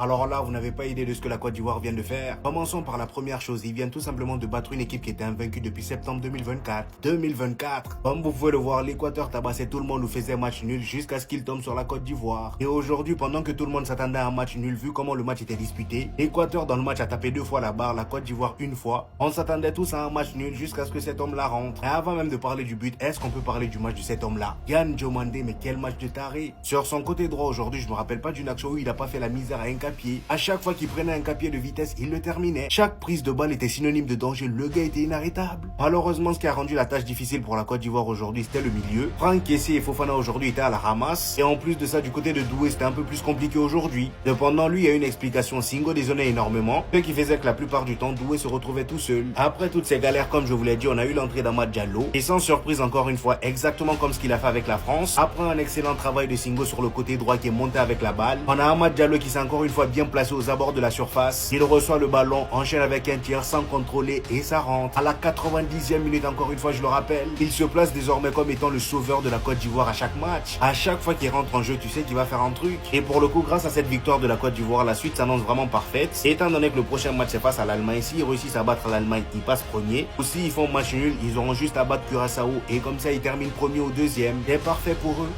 Alors là, vous n'avez pas idée de ce que la Côte d'Ivoire vient de faire. Commençons par la première chose. Ils viennent tout simplement de battre une équipe qui était invaincue depuis septembre 2024. 2024. Comme vous pouvez le voir, l'Équateur tabassait tout le monde ou faisait match nul jusqu'à ce qu'il tombe sur la Côte d'Ivoire. Et aujourd'hui, pendant que tout le monde s'attendait à un match nul, vu comment le match était disputé, l'Équateur dans le match a tapé 2 fois la barre, la Côte d'Ivoire une fois. On s'attendait tous à un match nul jusqu'à ce que cet homme-là rentre. Et avant même de parler du but, est-ce qu'on peut parler du match de cet homme-là? Yann Diomandé, mais quel match de taré. Sur son côté droit aujourd'hui, je me rappelle pas d'une action où il a pas fait la misère à un capier. À chaque fois qu'il prenait un capier de vitesse, il le terminait. Chaque prise de balle était synonyme de danger. Le gars était inarrêtable. Malheureusement, ce qui a rendu la tâche difficile pour la Côte d'Ivoire aujourd'hui, c'était le milieu. Franck Kessié et Fofana aujourd'hui étaient à la ramasse. Et en plus de ça, du côté de Doué, c'était un peu plus compliqué aujourd'hui. Cependant, lui, il y a une explication. Singo dézonnait énormément, ce qui faisait que la plupart du temps, Doué se retrouvait tout seul. Après toutes ces galères, comme je vous l'ai dit, on a eu l'entrée d'Amad Diallo. Et sans surprise, encore une fois, exactement comme ce qu'il a fait avec la France. Après un excellent travail de Singo sur le côté droit qui est monté avec la balle, on a Amad Diallo qui s'est encore une fois bien placé aux abords de la surface. Il reçoit le ballon, enchaîne avec un tir sans contrôler et ça rentre. À la 90e minute, encore une fois, je le rappelle, il se place désormais comme étant le sauveur de la Côte d'Ivoire à chaque match. À chaque fois qu'il rentre en jeu, tu sais qu'il va faire un truc. Et pour le coup, grâce à cette victoire de la Côte d'Ivoire, la suite s'annonce vraiment parfaite. Et étant donné que le prochain match c'est face à l'Allemagne, s'ils réussissent à battre l'Allemagne, ils passent premier. Ou s'ils font match nul, ils auront juste à battre Curaçao et comme ça ils terminent premier ou deuxième. C'est parfait pour eux.